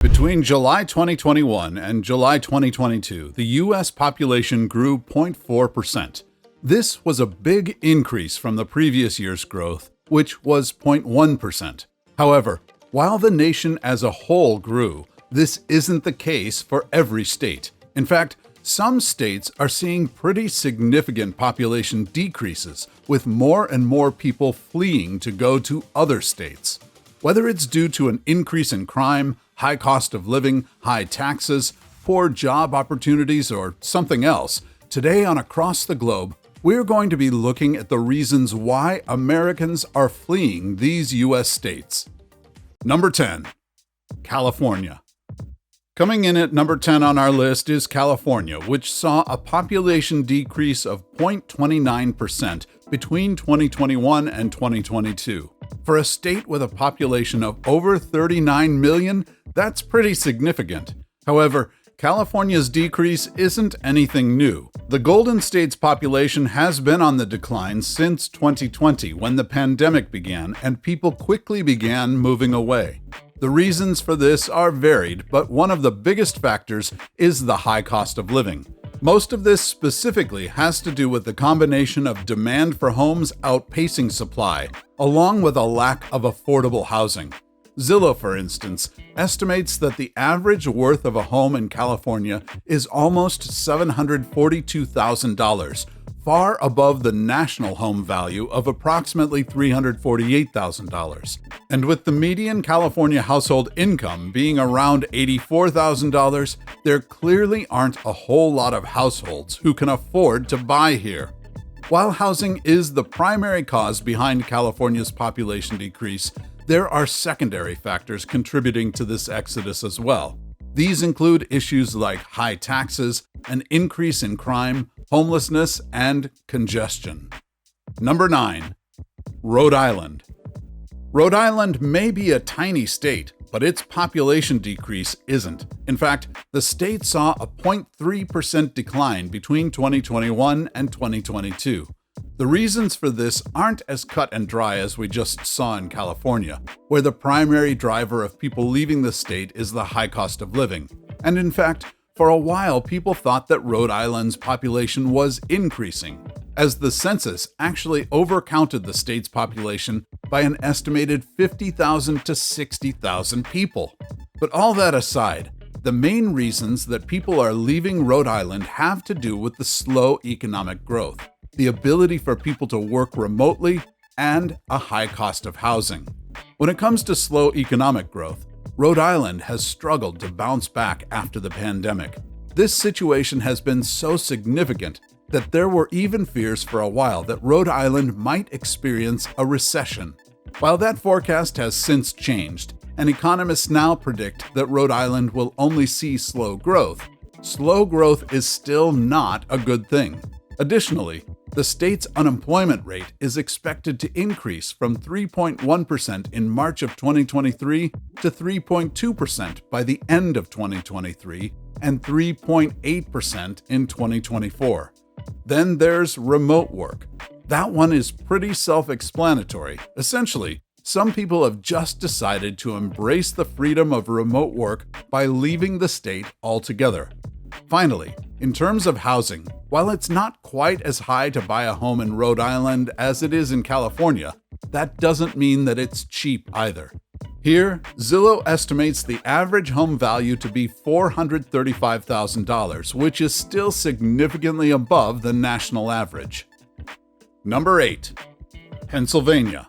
Between July 2021 and July 2022, the U.S. population grew 0.4%. This was a big increase from the previous year's growth, which was 0.1%. However, while the nation as a whole grew, this isn't the case for every state. In fact, some states are seeing pretty significant population decreases, with more and more people fleeing to go to other states. Whether it's due to an increase in crime, high cost of living, high taxes, poor job opportunities, or something else, today on Across the Globe, we're going to be looking at the reasons why Americans are fleeing these U.S. states. Number 10. California. Coming in at number 10 on our list is California, which saw a population decrease of 0.29% between 2021 and 2022. For a state with a population of over 39 million, that's pretty significant. However, California's decrease isn't anything new. The Golden State's population has been on the decline since 2020, when the pandemic began and people quickly began moving away. The reasons for this are varied, but one of the biggest factors is the high cost of living. Most of this specifically has to do with the combination of demand for homes outpacing supply, along with a lack of affordable housing. Zillow, for instance, estimates that the average worth of a home in California is almost $742,000, far above the national home value of approximately $348,000. And with the median California household income being around $84,000, there clearly aren't a whole lot of households who can afford to buy here. While housing is the primary cause behind California's population decrease, there are secondary factors contributing to this exodus as well. These include issues like high taxes, an increase in crime, homelessness, and congestion. Number 9. Rhode Island. Rhode Island may be a tiny state, but its population decrease isn't. In fact, the state saw a 0.3% decline between 2021 and 2022. The reasons for this aren't as cut and dry as we just saw in California, where the primary driver of people leaving the state is the high cost of living. And in fact, for a while people thought that Rhode Island's population was increasing, as the census actually overcounted the state's population by an estimated 50,000 to 60,000 people. But all that aside, the main reasons that people are leaving Rhode Island have to do with the slow economic growth, the ability for people to work remotely, and a high cost of housing. When it comes to slow economic growth, Rhode Island has struggled to bounce back after the pandemic. This situation has been so significant that there were even fears for a while that Rhode Island might experience a recession. While that forecast has since changed, and economists now predict that Rhode Island will only see slow growth is still not a good thing. Additionally, the state's unemployment rate is expected to increase from 3.1% in March of 2023 to 3.2% by the end of 2023 and 3.8% in 2024. Then there's remote work. That one is pretty self-explanatory. Essentially, some people have just decided to embrace the freedom of remote work by leaving the state altogether. Finally, in terms of housing, while it's not quite as high to buy a home in Rhode Island as it is in California, that doesn't mean that it's cheap either. Here, Zillow estimates the average home value to be $435,000, which is still significantly above the national average. Number 8. Pennsylvania.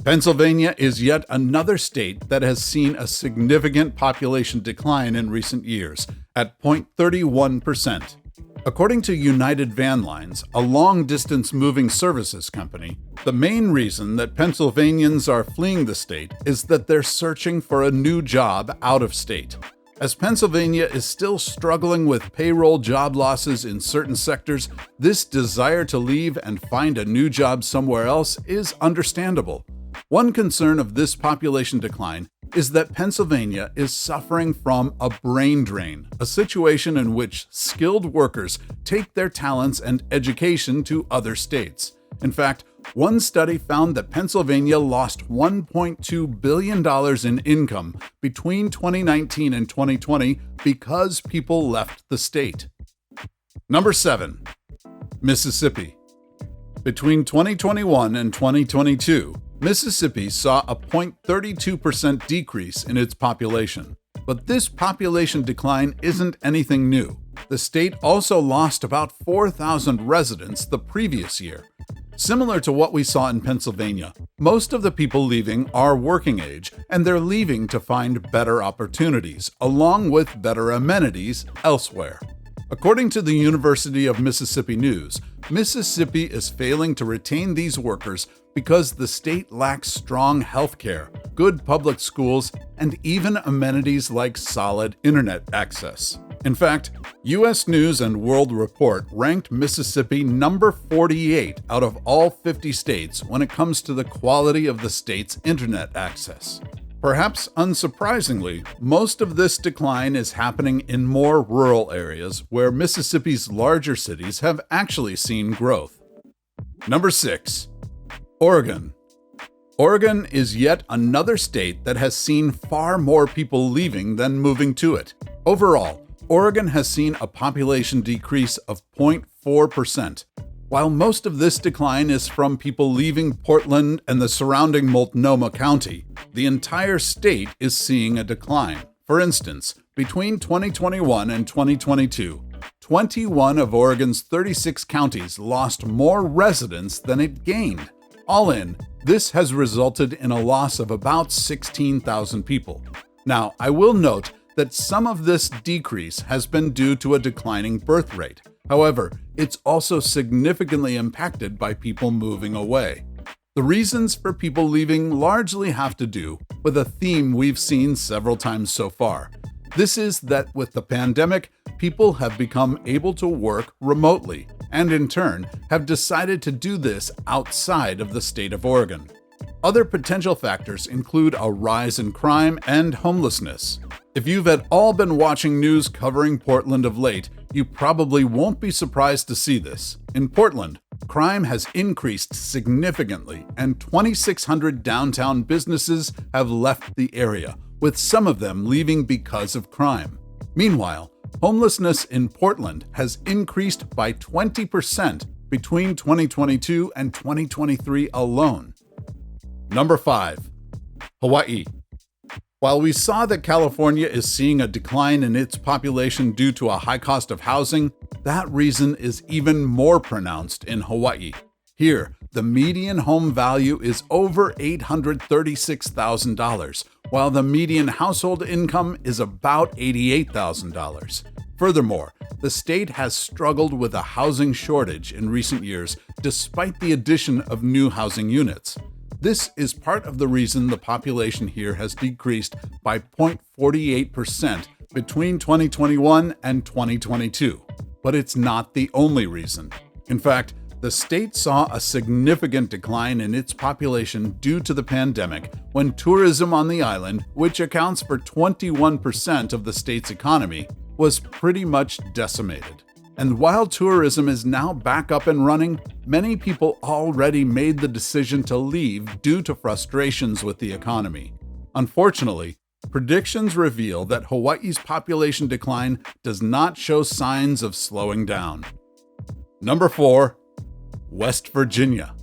Pennsylvania is yet another state that has seen a significant population decline in recent years, at 0.31%. According to United Van Lines, a long-distance moving services company, the main reason that Pennsylvanians are fleeing the state is that they're searching for a new job out of state. As Pennsylvania is still struggling with payroll job losses in certain sectors, this desire to leave and find a new job somewhere else is understandable. One concern of this population decline is that Pennsylvania is suffering from a brain drain, a situation in which skilled workers take their talents and education to other states. In fact, One study found that Pennsylvania lost $1.2 billion in income between 2019 and 2020 because people left the state. Number 7. Mississippi. Between 2021 and 2022, Mississippi saw a 0.32% decrease in its population. But this population decline isn't anything new. The state also lost about 4,000 residents the previous year. Similar to what we saw in Pennsylvania, most of the people leaving are working age, and they're leaving to find better opportunities, along with better amenities elsewhere. According to the University of Mississippi News, Mississippi is failing to retain these workers because the state lacks strong health care, good public schools, and even amenities like solid internet access. In fact, U.S. News and World Report ranked Mississippi number 48 out of all 50 states when it comes to the quality of the state's internet access. Perhaps unsurprisingly, most of this decline is happening in more rural areas where Mississippi's larger cities have actually seen growth. Number 6. Oregon. Oregon is yet another state that has seen far more people leaving than moving to it. Overall, Oregon has seen a population decrease of 0.4%. While most of this decline is from people leaving Portland and the surrounding Multnomah County, the entire state is seeing a decline. For instance, between 2021 and 2022, 21 of Oregon's 36 counties lost more residents than it gained. All in, this has resulted in a loss of about 16,000 people. Now, I will note that some of this decrease has been due to a declining birth rate. However, it's also significantly impacted by people moving away. The reasons for people leaving largely have to do with a theme we've seen several times so far. This is that with the pandemic, people have become able to work remotely, and in turn have decided to do this outside of the state of Oregon. Other potential factors include a rise in crime and homelessness. If you've at all been watching news covering Portland of late, you probably won't be surprised to see this. In Portland, crime has increased significantly, and 2,600 downtown businesses have left the area, with some of them leaving because of crime. Meanwhile, homelessness in Portland has increased by 20% between 2022 and 2023 alone. Number 5. Hawaii. While we saw that California is seeing a decline in its population due to a high cost of housing, that reason is even more pronounced in Hawaii. Here, the median home value is over $836,000, while the median household income is about $88,000. Furthermore, the state has struggled with a housing shortage in recent years, despite the addition of new housing units. This is part of the reason the population here has decreased by 0.48% between 2021 and 2022. But it's not the only reason. In fact, the state saw a significant decline in its population due to the pandemic when tourism on the island, which accounts for 21% of the state's economy, was pretty much decimated. And while tourism is now back up and running, many people already made the decision to leave due to frustrations with the economy. Unfortunately, predictions reveal that Hawaii's population decline does not show signs of slowing down. Number 4. West Virginia.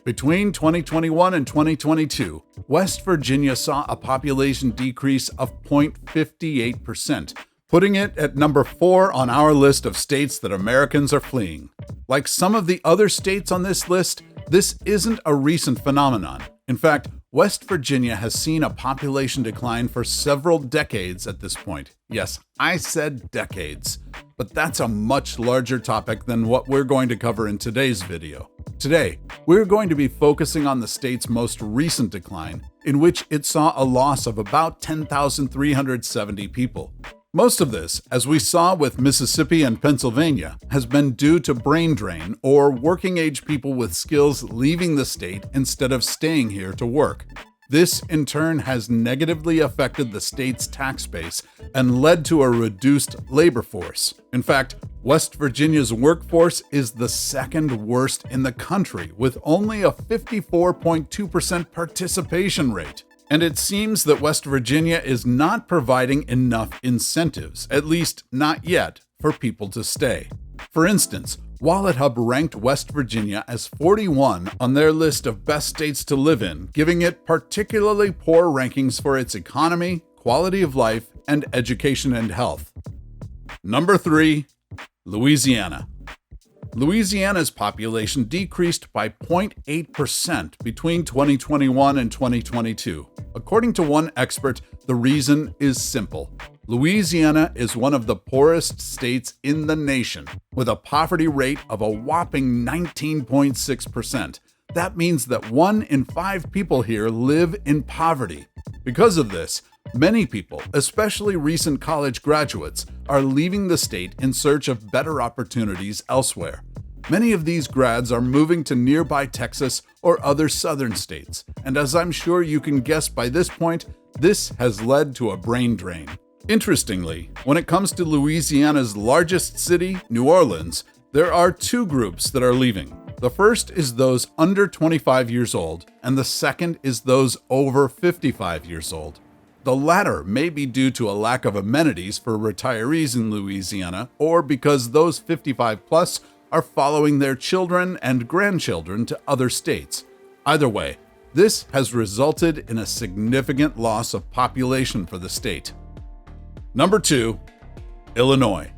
Between 2021 and 2022, West Virginia saw a population decrease of 0.58%, putting it at number 4 on our list of states that Americans are fleeing. Like some of the other states on this list, this isn't a recent phenomenon. In fact, West Virginia has seen a population decline for several decades at this point. Yes, I said decades. But that's a much larger topic than what we're going to cover in today's video. Today, we're going to be focusing on the state's most recent decline, in which it saw a loss of about 10,370 people. Most of this, as we saw with Mississippi and Pennsylvania, has been due to brain drain or working-age people with skills leaving the state instead of staying here to work. This, in turn, has negatively affected the state's tax base and led to a reduced labor force. In fact, West Virginia's workforce is the second worst in the country, with only a 54.2% participation rate. And it seems that West Virginia is not providing enough incentives, at least not yet, for people to stay. For instance, WalletHub ranked West Virginia as 41 on their list of best states to live in, giving it particularly poor rankings for its economy, quality of life, and education and health. Number 3. Louisiana. Louisiana's population decreased by 0.8% between 2021 and 2022. According to one expert, the reason is simple. Louisiana is one of the poorest states in the nation, with a poverty rate of a whopping 19.6%. That means that 1 in 5 people here live in poverty. Because of this, many people, especially recent college graduates, are leaving the state in search of better opportunities elsewhere. Many of these grads are moving to nearby Texas or other southern states, and as I'm sure you can guess by this point, this has led to a brain drain. Interestingly, when it comes to Louisiana's largest city, New Orleans, there are 2 groups that are leaving. The first is those under 25 years old, and the second is those over 55 years old. The latter may be due to a lack of amenities for retirees in Louisiana, or because those 55 plus are following their children and grandchildren to other states. Either way, this has resulted in a significant loss of population for the state. Number 2, Illinois.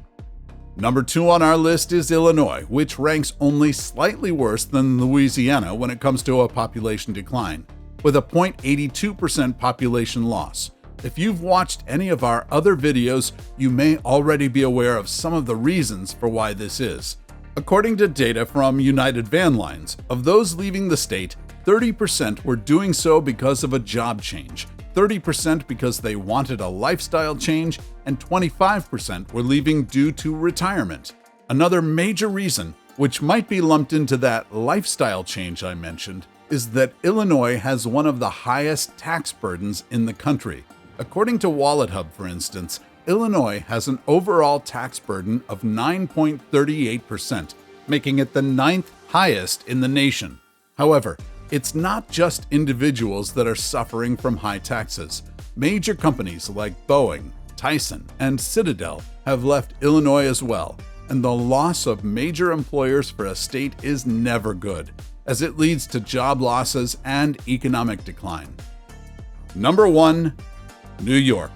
Number 2 on our list is Illinois, which ranks only slightly worse than Louisiana when it comes to a population decline, with a 0.82% population loss. If you've watched any of our other videos, you may already be aware of some of the reasons for why this is. According to data from United Van Lines, of those leaving the state, 30% were doing so because of a job change, 30% because they wanted a lifestyle change, and 25% were leaving due to retirement. Another major reason, which might be lumped into that lifestyle change I mentioned, is that Illinois has one of the highest tax burdens in the country. According to WalletHub, for instance, Illinois has an overall tax burden of 9.38%, making it the 9th highest in the nation. However, it's not just individuals that are suffering from high taxes. Major companies like Boeing, Tyson, and Citadel have left Illinois as well, and the loss of major employers for a state is never good, as it leads to job losses and economic decline. Number 1, New York.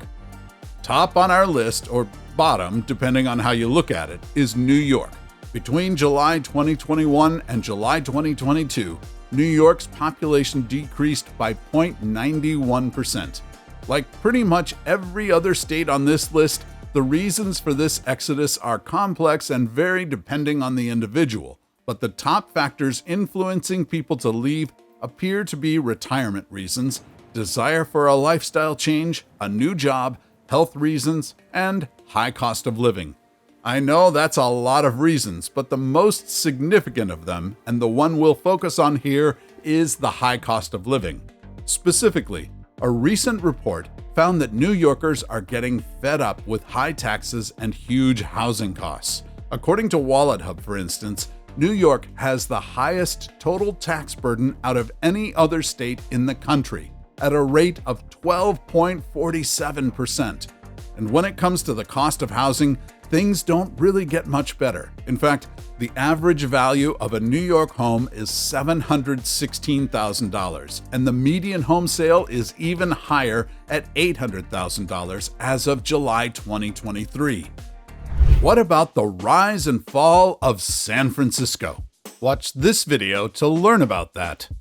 Top on our list, or bottom, depending on how you look at it, is New York. Between July 2021 and July 2022, New York's population decreased by 0.91%. Like pretty much every other state on this list, the reasons for this exodus are complex and vary depending on the individual, but the top factors influencing people to leave appear to be retirement reasons, desire for a lifestyle change, a new job, health reasons, and high cost of living. I know that's a lot of reasons, but the most significant of them, and the one we'll focus on here, is the high cost of living. Specifically, a recent report found that New Yorkers are getting fed up with high taxes and huge housing costs. According to WalletHub, for instance, New York has the highest total tax burden out of any other state in the country, at a rate of 12.47%. And when it comes to the cost of housing, things don't really get much better. In fact, the average value of a New York home is $716,000, and the median home sale is even higher at $800,000 as of July 2023. What about the rise and fall of San Francisco? Watch this video to learn about that.